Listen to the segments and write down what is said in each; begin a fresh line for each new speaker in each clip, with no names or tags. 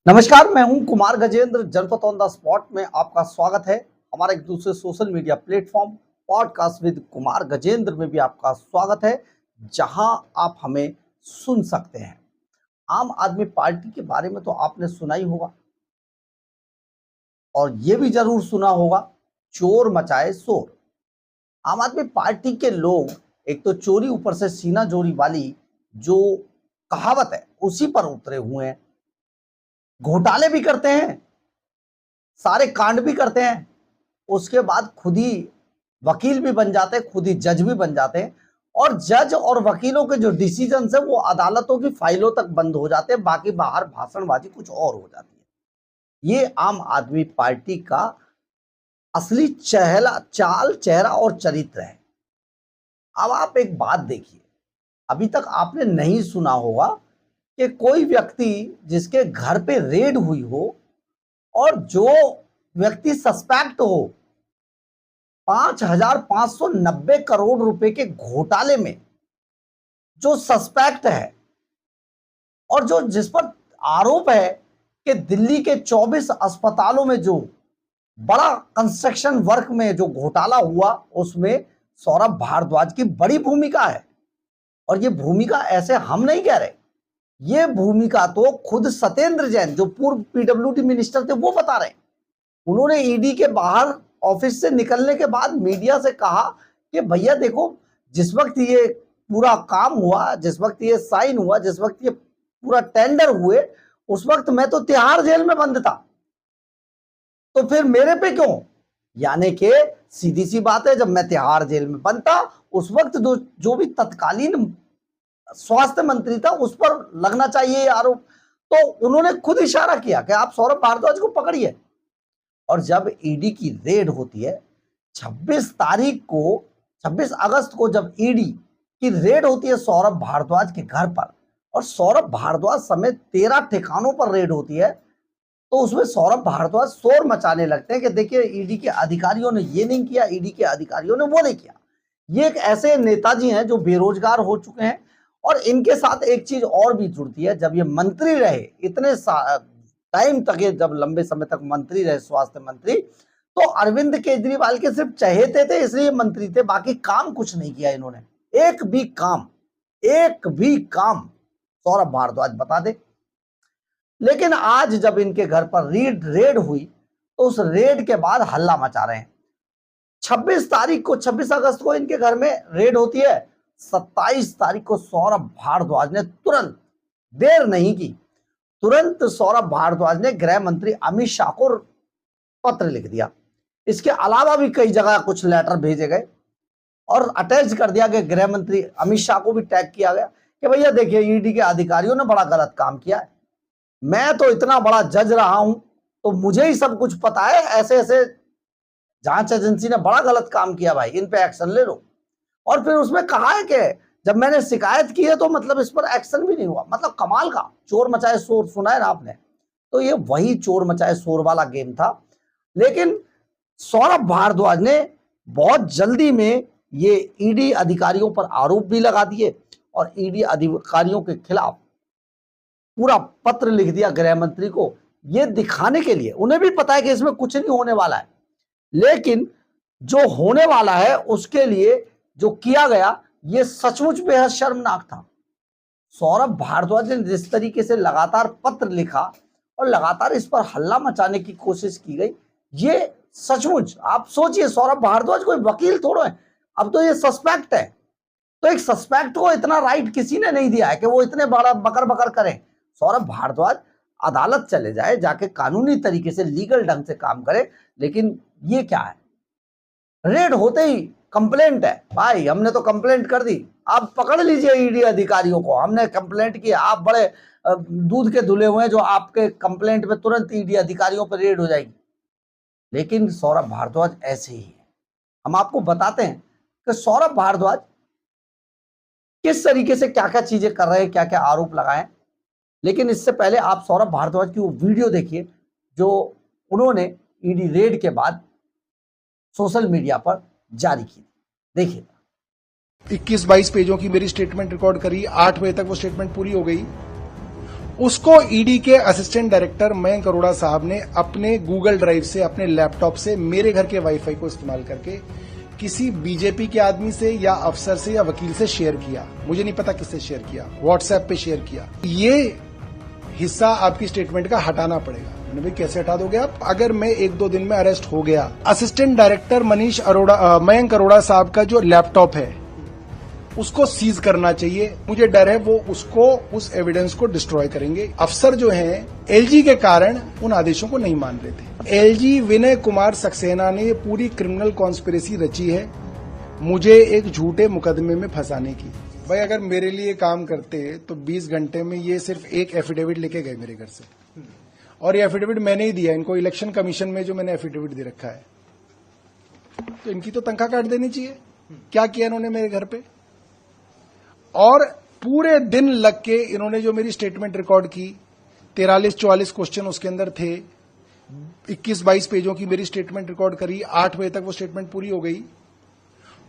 नमस्कार, मैं हूं कुमार गजेंद्र। जनपद ऑन द स्पॉट में आपका स्वागत है। हमारे एक दूसरे social media platform podcast with Kumar Gajendra में भी आपका स्वागत है, जहां आप हमें सुन सकते हैं। आम आदमी पार्टी के बारे में तो आपने सुना ही होगा और ये भी जरूर सुना होगा, चोर मचाए शोर। आम आदमी पार्टी के लोग एक तो चोरी ऊपर से सीना जोरी वाली जो कहावत है उसी पर उतरे हुए हैं। घोटाले भी करते हैं, सारे कांड भी करते हैं, उसके बाद खुद ही वकील भी बन जाते हैं, खुद ही जज भी बन जाते हैं और जज और वकीलों के जो डिसीजन है वो अदालतों की फाइलों तक बंद हो जाते हैं। बाकी बाहर भाषणबाजी कुछ और हो जाती है। ये आम आदमी पार्टी का असली चेहरा और चरित्र है। अब आप एक बात देखिए, अभी तक आपने नहीं सुना होगा कि कोई व्यक्ति जिसके घर पे रेड हुई हो और जो व्यक्ति सस्पेक्ट हो 5,590 करोड़ रुपए के घोटाले में, जो सस्पेक्ट है और जो जिस पर आरोप है कि दिल्ली के 24 अस्पतालों में जो बड़ा कंस्ट्रक्शन वर्क में जो घोटाला हुआ उसमें सौरभ भारद्वाज की बड़ी भूमिका है। और ये भूमिका ऐसे हम नहीं कह रहे, ये भूमिका तो खुद सत्येंद्र जैन जो पूर्व पीडब्ल्यूडी मिनिस्टर थे वो बता रहे। उन्होंने ईडी के बाहर ऑफिस से निकलने के बाद मीडिया से कहा कि भैया देखो, जिस वक्त ये पूरा काम हुआ, जिस वक्त ये साइन हुआ, जिस वक्त ये पूरा टेंडर हुए, उस वक्त मैं तो तिहाड़ जेल में बंद था, तो फिर मेरे पे क्यों? यानी कि सीधी सी बात है, जब मैं तिहाड़ जेल में बंद था उस वक्त जो भी तत्कालीन स्वास्थ्य मंत्री था उस पर लगना चाहिए आरोप। तो उन्होंने खुद इशारा किया कि आप सौरभ भारद्वाज को पकड़िए। और जब ईडी की रेड होती है 26 अगस्त को जब ईडी की रेड होती है सौरभ भारद्वाज के घर पर, और सौरभ भारद्वाज समेत 13 ठिकानों पर रेड होती है, तो उसमें सौरभ भारद्वाज शोर मचाने लगते हैं कि देखिए ईडी के अधिकारियों ने ये नहीं किया, ईडी के अधिकारियों ने वो नहीं किया। ये एक ऐसे नेताजी हैं जो बेरोजगार हो चुके हैं। और इनके साथ एक चीज और भी जुड़ती है, जब ये मंत्री रहे इतने टाइम तक, ये जब लंबे समय तक मंत्री रहे स्वास्थ्य मंत्री, तो अरविंद केजरीवाल के सिर्फ चहेते थे इसलिए मंत्री थे, बाकी काम कुछ नहीं किया इन्होंने। एक भी काम सौरभ भारद्वाज बता दे। लेकिन आज जब इनके घर पर रेड हुई तो उस रेड के बाद हल्ला मचा रहे हैं। 26 अगस्त को इनके घर में रेड होती है। 27 तारीख को सौरभ भारद्वाज ने तुरंत, देर नहीं की, तुरंत सौरभ भारद्वाज ने गृह मंत्री अमित शाह को पत्र लिख दिया। इसके अलावा भी कई जगह कुछ लेटर भेजे गए और अटैच कर दिया गया, गृह मंत्री अमित शाह को भी टैग किया गया कि भैया देखिए ईडी के अधिकारियों ने बड़ा गलत काम किया है, मैं तो इतना बड़ा जज रहा हूं तो मुझे ही सब कुछ पता है, ऐसे ऐसे जांच एजेंसी ने बड़ा गलत काम किया भाई, इन पे एक्शन ले लो। और फिर उसमें कहा है कि जब मैंने शिकायत की है तो मतलब इस पर एक्शन भी नहीं हुआ। मतलब कमाल का चोर मचाए शोर सुना है ना आपने, तो ये वही चोर मचाए शोर वाला गेम था। लेकिन सौरभ भारद्वाज ने बहुत जल्दी में ये ईडी अधिकारियों पर आरोप भी लगा दिए और ईडी अधिकारियों के खिलाफ पूरा पत्र लिख दिया गृह मंत्री को, ये दिखाने के लिए, उन्हें भी पता है कि इसमें कुछ नहीं होने वाला है, लेकिन जो होने वाला है उसके लिए जो किया गया ये सचमुच बेहद शर्मनाक था। सौरभ भारद्वाज ने जिस तरीके से लगातार पत्र लिखा और लगातार इस पर हल्ला मचाने की कोशिश की गई, ये सचमुच आप सोचिए, सौरभ भारद्वाज कोई वकील थोड़ा है, अब तो ये सस्पेक्ट है। तो एक सस्पेक्ट को इतना राइट किसी ने नहीं दिया है कि वो इतने बड़ा बकर बकर करें। सौरभ भारद्वाज अदालत चले जाए, जाके कानूनी तरीके से लीगल ढंग से काम करे। लेकिन ये क्या है, रेड होते ही कंप्लेंट है, भाई हमने तो कंप्लेंट कर दी, आप पकड़ लीजिए ईडी अधिकारियों को, हमने कंप्लेंट की, आप बड़े दूध के धुले हुए हैं जो आपके कंप्लेंट पे तुरंत ईडी अधिकारियों पर रेड हो जाएगी। लेकिन सौरभ भारद्वाज ऐसे ही है। हम आपको बताते हैं कि सौरभ भारद्वाज किस तरीके से क्या क्या चीजें कर रहे हैं, क्या क्या आरोप लगाए। लेकिन इससे पहले आप सौरभ भारद्वाज की वो वीडियो देखिए जो उन्होंने ईडी रेड के बाद सोशल मीडिया पर जारी की। देखिए,
21-22 पेजों की मेरी स्टेटमेंट रिकॉर्ड करी, 8 बजे तक वो स्टेटमेंट पूरी हो गई उसको ईडी के असिस्टेंट डायरेक्टर मयंक अरोड़ा साहब ने अपने गूगल ड्राइव से, अपने लैपटॉप से मेरे घर के वाईफाई को इस्तेमाल करके किसी बीजेपी के आदमी से या अफसर से या वकील से शेयर किया। मुझे नहीं पता किससे शेयर किया, व्हाट्सएप पे शेयर किया। ये हिस्सा आपकी स्टेटमेंट का हटाना पड़ेगा। मैंने भाई कैसे हटा दोगे आप? अगर मैं 1-2 दिन में अरेस्ट हो गया, असिस्टेंट डायरेक्टर मयंक अरोड़ा साहब का जो लैपटॉप है उसको सीज करना चाहिए। मुझे डर है वो उस एविडेंस को डिस्ट्रॉय करेंगे। अफसर जो हैं एलजी के कारण उन आदेशों को नहीं मान रहे थे। एलजी विनय कुमार सक्सेना ने पूरी क्रिमिनल कॉन्स्पिरेसी रची है मुझे एक झूठे मुकदमे में फंसाने की। भाई अगर मेरे लिए काम करते तो 20 घंटे में ये सिर्फ एक एफिडेविट लेके गए मेरे घर से, और ये एफिडेविट मैंने ही दिया इनको। इलेक्शन कमीशन में जो मैंने एफिडेविट दे रखा है, तो इनकी तो तनख्वाह काट देनी चाहिए। क्या किया इन्होंने मेरे घर पे? और पूरे दिन लग के इन्होंने जो मेरी स्टेटमेंट रिकॉर्ड की, 43-44 क्वेश्चन उसके अंदर थे, 21-22 पेजों की मेरी स्टेटमेंट रिकॉर्ड करी। 8 बजे तक वो स्टेटमेंट पूरी हो गई।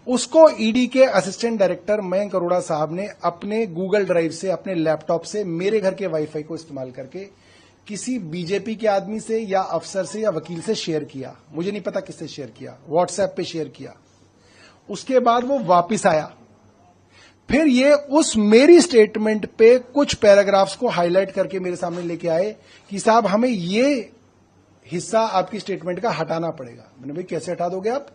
उसको ईडी के असिस्टेंट डायरेक्टर मयंक अरोड़ा साहब ने अपने गूगल ड्राइव से, अपने लैपटॉप से मेरे घर के वाईफाई को इस्तेमाल करके किसी बीजेपी के आदमी से या अफसर से या वकील से शेयर किया। मुझे नहीं पता किससे शेयर किया, व्हाट्सएप पे शेयर किया। उसके बाद वो वापिस आया। फिर ये उस मेरी स्टेटमेंट पे कुछ पैराग्राफ्स को हाईलाइट करके मेरे सामने लेके आए कि साहब हमें ये हिस्सा आपकी स्टेटमेंट का हटाना पड़ेगा। मैंने भाई कैसे हटा दोगे आप?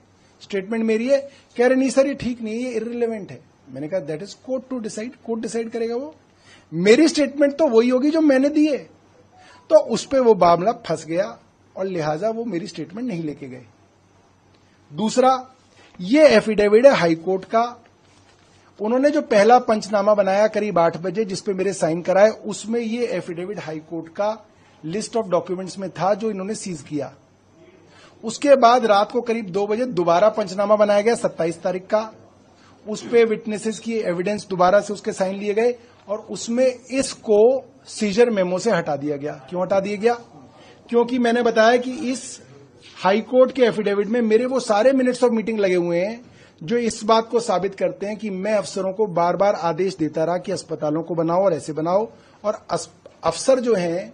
स्टेटमेंट मेरी है। कह रहे नहीं सर ये ठीक नहीं है, ये इररिलेवेंट है। मैंने कहा that is court to decide, court decide करेगा। वो मेरी स्टेटमेंट तो वही होगी जो मैंने दी है। तो उस पर वो मामला फंस गया और लिहाजा वो मेरी स्टेटमेंट नहीं लेके गए। दूसरा, ये एफिडेविट है हाईकोर्ट का। उन्होंने जो पहला पंचनामा बनाया करीब 8 बजे, जिसपे मेरे साइन कराए, उसमें ये एफिडेविट हाईकोर्ट का लिस्ट ऑफ डॉक्यूमेंट्स में था जो इन्होंने सीज किया। उसके बाद रात को करीब 2 बजे दोबारा पंचनामा बनाया गया 27 तारीख का। उस पे विटनेसेस की एविडेंस दोबारा से उसके साइन लिए गए और उसमें इसको सीजर मेमो से हटा दिया गया। क्यों हटा दिया गया? क्योंकि मैंने बताया कि इस हाईकोर्ट के एफिडेविट में मेरे वो सारे मिनट्स ऑफ मीटिंग लगे हुए हैं जो इस बात को साबित करते हैं कि मैं अफसरों को बार बार आदेश देता रहा कि अस्पतालों को बनाओ और ऐसे बनाओ, और अफसर जो हैं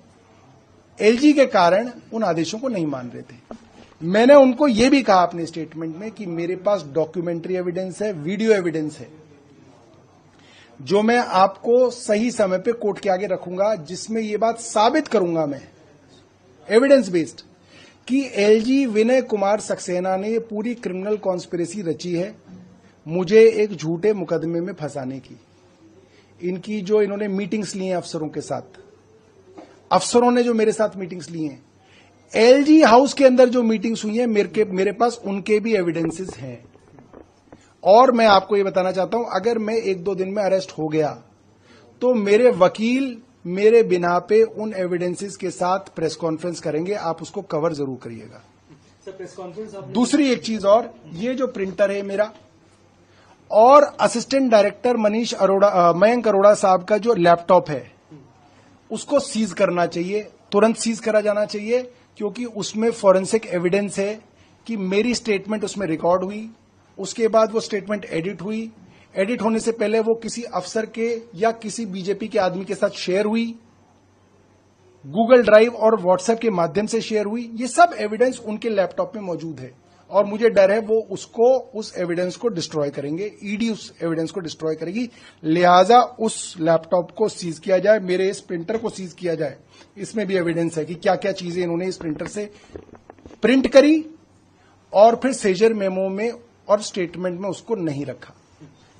एलजी के कारण उन आदेशों को नहीं मान रहे थे। मैंने उनको यह भी कहा अपने स्टेटमेंट में कि मेरे पास डॉक्यूमेंट्री एविडेंस है, वीडियो एविडेंस है, जो मैं आपको सही समय पे कोर्ट के आगे रखूंगा, जिसमें यह बात साबित करूंगा मैं एविडेंस बेस्ड कि एलजी विनय कुमार सक्सेना ने पूरी क्रिमिनल कॉन्स्पिरेसी रची है मुझे एक झूठे मुकदमे में फंसाने की। इनकी जो इन्होंने मीटिंग्स ली हैं अफसरों के साथ, अफसरों ने जो मेरे साथ मीटिंग्स ली हैं, एलजी हाउस के अंदर जो मीटिंग्स हुई हैं, मेरे पास उनके भी एविडेंसेस हैं। और मैं आपको ये बताना चाहता हूं, अगर मैं 1-2 दिन में अरेस्ट हो गया तो मेरे वकील मेरे बिना पे उन एविडेंसेस के साथ प्रेस कॉन्फ्रेंस करेंगे। आप उसको कवर जरूर करिएगा।
प्रेस कॉन्फ्रेंस
दूसरी एक चीज और, ये जो प्रिंटर है मेरा और असिस्टेंट डायरेक्टर मयंक अरोड़ा साहब का जो लैपटॉप है उसको सीज करना चाहिए, तुरंत सीज करा जाना चाहिए, क्योंकि उसमें फॉरेंसिक एविडेंस है कि मेरी स्टेटमेंट उसमें रिकॉर्ड हुई। उसके बाद वो स्टेटमेंट एडिट हुई, एडिट होने से पहले वो किसी अफसर के या किसी बीजेपी के आदमी के साथ शेयर हुई, गूगल ड्राइव और व्हाट्सएप के माध्यम से शेयर हुई। ये सब एविडेंस उनके लैपटॉप में मौजूद है और मुझे डर है वो उस एविडेंस को डिस्ट्रॉय करेंगे। ईडी उस एविडेंस को डिस्ट्रॉय करेगी, लिहाजा उस लैपटॉप को सीज किया जाए, मेरे इस प्रिंटर को सीज किया जाए। इसमें भी एविडेंस है कि क्या क्या चीजें इन्होंने इस प्रिंटर से प्रिंट करी और फिर सेजर मेमो में और स्टेटमेंट में उसको नहीं रखा।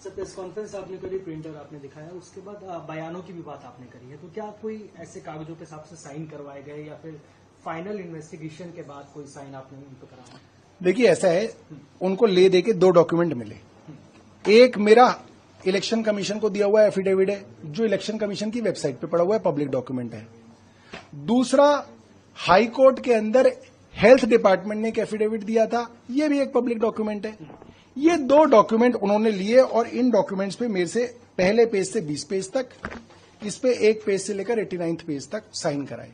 सर, प्रेस कॉन्फ्रेंस आपने करी, प्रिंटर आपने दिखाया, उसके बाद बयानों की भी बात आपने करी है, तो क्या कोई ऐसे कागजों के हिसाब से साइन करवाए गए या फिर फाइनल इन्वेस्टिगेशन के बाद कोई साइन आपने उनको कराया?
देखिए ऐसा है, उनको ले दे के 2 डॉक्यूमेंट मिले। एक मेरा इलेक्शन कमीशन को दिया हुआ एफिडेविट है जो इलेक्शन कमीशन की वेबसाइट पे पड़ा हुआ है, पब्लिक डॉक्यूमेंट है। दूसरा, हाई कोर्ट के अंदर हेल्थ डिपार्टमेंट ने एक एफिडेविट दिया था, ये भी एक पब्लिक डॉक्यूमेंट है। ये 2 डॉक्यूमेंट उन्होंने लिए और इन डॉक्यूमेंट्स पे मेरे से पहले पेज से 20 पेज तक, इस पे 1 पेज से लेकर 89 पेज तक साइन कराए।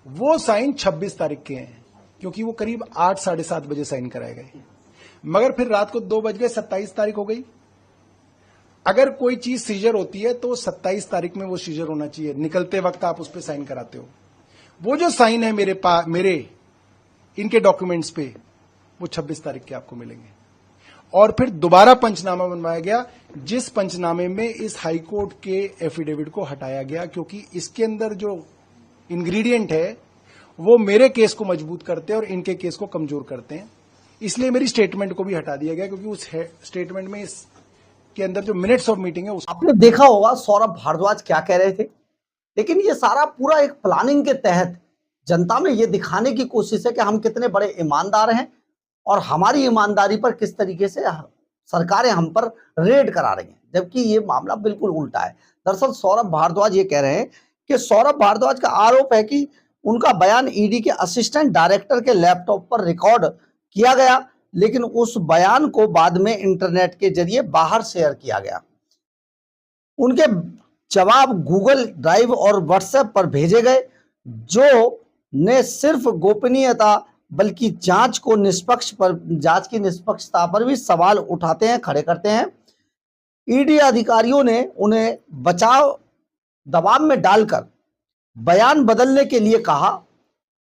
वो साइन 26 तारीख के हैं, क्योंकि वो करीब 8 साढ़े 7 बजे साइन कराए गए। मगर फिर रात को 2 बज गए, 27 तारीख हो गई। अगर कोई चीज सीजर होती है तो 27 तारीख में वो सीजर होना चाहिए, निकलते वक्त आप उस पर साइन कराते हो। वो जो साइन है मेरे इनके डॉक्यूमेंट्स पे, वो 26 तारीख के आपको मिलेंगे। और फिर दोबारा पंचनामा बनवाया गया, जिस पंचनामे में इस हाईकोर्ट के एफिडेविट को हटाया गया, क्योंकि इसके अंदर जो इंग्रेडिएंट है वो मेरे केस को मजबूत करते हैं और इनके केस को कमजोर करते हैं। इसलिए मेरी स्टेटमेंट को भी हटा दिया गया, क्योंकि उस स्टेटमेंट में इसके अंदर जो मिनट्स ऑफ मीटिंग है उस
आपने देखा होगा सौरभ भारद्वाज क्या कह रहे थे, लेकिन ये सारा पूरा एक प्लानिंग के तहत जनता में ये दिखाने की कोशिश है कि हम कितने बड़े ईमानदार हैं और हमारी ईमानदारी पर किस तरीके से सरकारें हम पर रेड करा रही हैं, जबकि ये मामला बिल्कुल उल्टा है। दरअसल सौरभ भारद्वाज ये कह रहे हैं कि सौरभ भारद्वाज का आरोप है कि उनका बयान ईडी के असिस्टेंट डायरेक्टर के लैपटॉप पर रिकॉर्ड किया गया, लेकिन उस बयान को बाद में इंटरनेट के जरिए बाहर शेयर किया गया। उनके जवाब गूगल ड्राइव और व्हाट्सएप पर भेजे गए, जो ने सिर्फ गोपनीयता बल्कि जांच की निष्पक्षता पर भी सवाल उठाते हैं, खड़े करते हैं। ईडी अधिकारियों ने उन्हें बचाव दबाव में डालकर बयान बदलने के लिए कहा,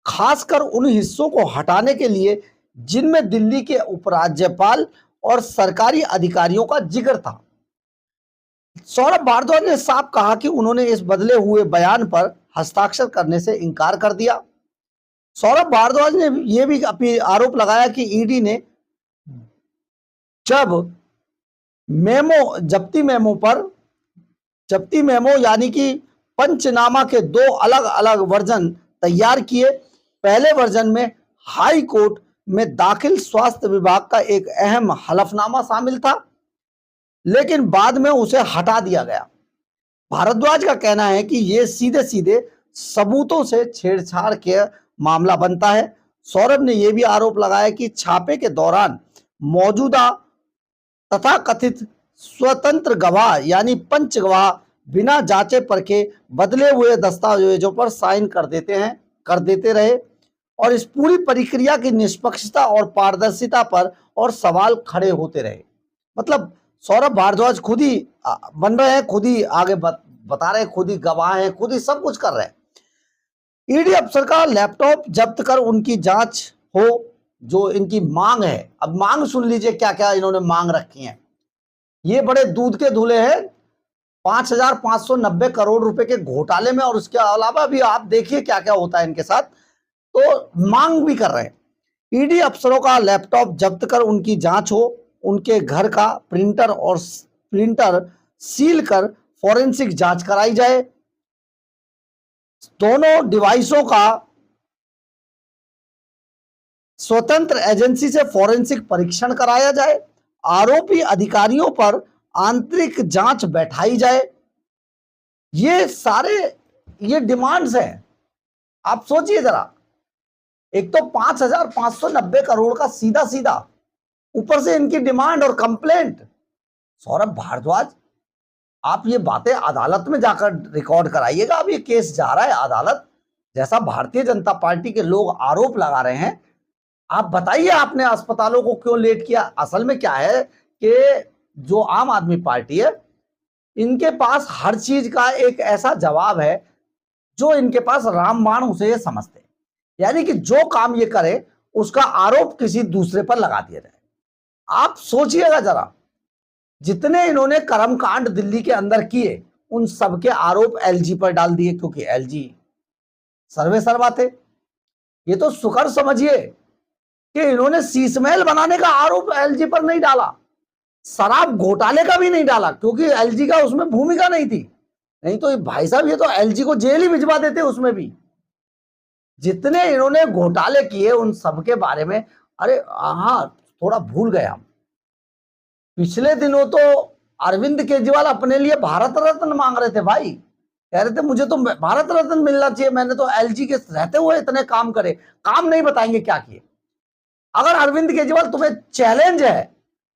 खासकर उन हिस्सों को हटाने के लिए जिनमें दिल्ली के उपराज्यपाल और सरकारी अधिकारियों का जिक्र था। सौरभ भारद्वाज ने साफ कहा कि उन्होंने इस बदले हुए बयान पर हस्ताक्षर करने से इनकार कर दिया। सौरभ भारद्वाज ने यह भी आरोप लगाया कि ईडी ने जब जब्ती मेमो यानी कि पंचनामा के 2 अलग अलग वर्जन तैयार किए। पहले वर्जन में हाई कोर्ट में दाखिल स्वास्थ्य विभाग का एक अहम हलफनामा शामिल था, लेकिन बाद में उसे हटा दिया गया। भारद्वाज का कहना है कि यह सीधे सीधे सबूतों से छेड़छाड़ के मामला बनता है। सौरभ ने यह भी आरोप लगाया कि छापे के दौरान मौजूदा तथाकथित स्वतंत्र गवाह यानी पंच गवाह बिना जांचे परखे बदले हुए दस्तावेजों पर साइन कर देते रहे और इस पूरी प्रक्रिया की निष्पक्षता और पारदर्शिता पर और सवाल खड़े होते रहे। मतलब सौरभ भारद्वाज खुद ही बन रहे हैं, खुद ही आगे बता रहे हैं, खुद ही गवाह हैं, खुद ही सब कुछ कर रहे हैं। ईडी अफसर का लैपटॉप जब्त कर उनकी जांच हो, जो इनकी मांग है। अब मांग सुन लीजिए क्या क्या इन्होंने मांग रखी है। ये बड़े दूध के धुले हैं 5,590 करोड़ रुपए के घोटाले में, और उसके अलावा भी आप देखिए क्या क्या होता है इनके साथ। तो मांग भी कर रहे हैं। ईडी अफसरों का लैपटॉप जब्त कर उनकी जांच हो, उनके घर का प्रिंटर सील कर फॉरेंसिक जांच कराई जाए, दोनों डिवाइसों का स्वतंत्र एजेंसी से फॉरेंसिक परीक्षण कराया जाए, आरोपी अधिकारियों पर आंतरिक जांच बैठाई जाए। ये डिमांड्स हैं। आप सोचिए जरा, एक तो 5,590 करोड़ का सीधा सीधा, ऊपर से इनकी डिमांड और कंप्लेंट। सौरभ भारद्वाज, आप ये बातें अदालत में जाकर रिकॉर्ड कराइएगा। अब ये केस जा रहा है अदालत, जैसा भारतीय जनता पार्टी के लोग आरोप लगा रहे हैं। आप बताइए आपने अस्पतालों को क्यों लेट किया। असल में क्या है कि जो आम आदमी पार्टी है, इनके पास हर चीज का एक ऐसा जवाब है जो इनके पास रामबाण उसे ये समझते हैं, यानी कि जो काम ये करे उसका आरोप किसी दूसरे पर लगा दिया जाए। आप सोचिएगा जरा, जितने इन्होंने कर्मकांड दिल्ली के अंदर किए उन सबके आरोप एलजी पर डाल दिए, क्योंकि एलजी सर्वे सर्वा थे। ये तो शुक्र समझिए कि इन्होंने शीशमहल बनाने का आरोप एलजी पर नहीं डाला, शराब घोटाले का भी नहीं डाला, क्योंकि एलजी का उसमें भूमिका नहीं थी। नहीं तो भाई साहब ये तो एलजी को जेल ही भिजवा देते उसमें भी। जितने इन्होंने घोटाले किए उन सबके बारे में, अरे हाँ थोड़ा भूल गए हम, पिछले दिनों तो अरविंद केजरीवाल अपने लिए भारत रत्न मांग रहे थे भाई। कह रहे थे मुझे तो भारत रत्न मिलना चाहिए, मैंने तो एलजी के रहते हुए इतने काम करे। काम नहीं बताएंगे क्या किए। अगर अरविंद केजरीवाल तुम्हें चैलेंज है,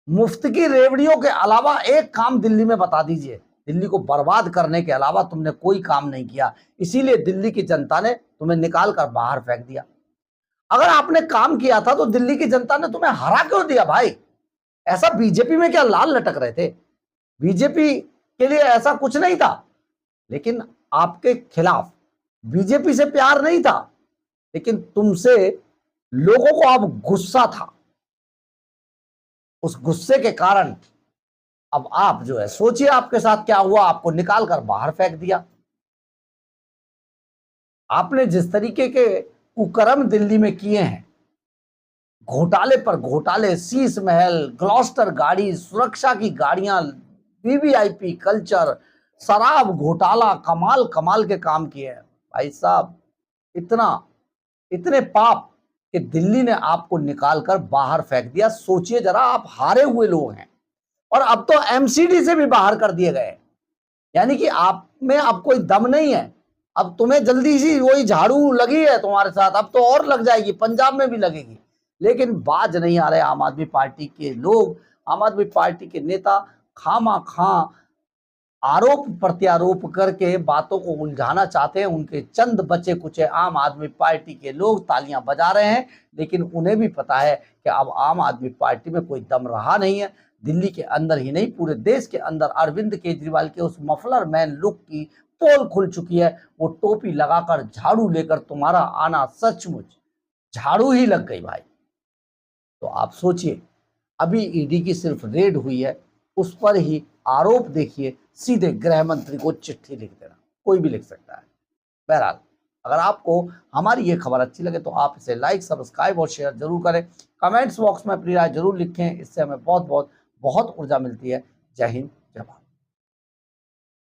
मुफ्त की रेवड़ियों के अलावा एक काम दिल्ली में बता दीजिए। दिल्ली को बर्बाद करने के अलावा तुमने कोई काम नहीं किया, इसीलिए दिल्ली की जनता ने तुम्हें निकाल कर बाहर फेंक दिया। अगर आपने काम किया था तो दिल्ली की जनता ने तुम्हें हरा क्यों दिया भाई? ऐसा बीजेपी में क्या लाल लटक रहे थे? बीजेपी के लिए ऐसा कुछ नहीं था, लेकिन आपके खिलाफ बीजेपी से प्यार नहीं था, लेकिन तुमसे लोगों को अब गुस्सा था। उस गुस्से के कारण अब आप जो है, सोचिए आपके साथ क्या हुआ, आपको निकाल कर बाहर फेंक दिया। आपने जिस तरीके के कुकर्म दिल्ली में किए हैं, घोटाले पर घोटाले, शीश महल, ग्लॉस्टर गाड़ी, सुरक्षा की गाड़ियां, वीवीआईपी कल्चर, शराब घोटाला, कमाल कमाल के काम किए हैं भाई साहब। इतने पाप कि दिल्ली ने आपको निकालकर बाहर फेंक दिया। सोचिए जरा, आप हारे हुए लोग हैं और अब तो एमसीडी से भी बाहर कर दिए गए, यानी कि आप में अब कोई दम नहीं है। अब तुम्हें जल्दी सी वही झाड़ू लगी है तुम्हारे साथ, अब तो और लग जाएगी, पंजाब में भी लगेगी, लेकिन बाज नहीं आ रहे आम आदमी पार्टी के लोग। आम आदमी पार्टी के नेता खामा खां आरोप प्रत्यारोप करके बातों को उलझाना चाहते हैं। उनके चंद बचे कुचे आम आदमी पार्टी के लोग तालियां बजा रहे हैं, लेकिन उन्हें भी पता है कि अब आम आदमी पार्टी में कोई दम रहा नहीं है। दिल्ली के अंदर ही नहीं, पूरे देश के अंदर अरविंद केजरीवाल के उस मफलर मैन लुक की पोल खुल चुकी है। वो टोपी लगाकर झाड़ू लेकर तुम्हारा आना सचमुच झाड़ू ही लग गई भाई। तो आप सोचिए, अभी ईडी की सिर्फ रेड हुई है, उस पर ही आरोप देखिए, सीधे गृह मंत्री को चिट्ठी लिख देना, कोई भी लिख सकता है। बहरहाल, अगर आपको हमारी ये खबर अच्छी लगे तो आप इसे लाइक, सब्सक्राइब और शेयर जरूर करें। कमेंट्स बॉक्स में अपनी राय जरूर लिखें, इससे हमें बहुत ऊर्जा मिलती है। जय हिंद,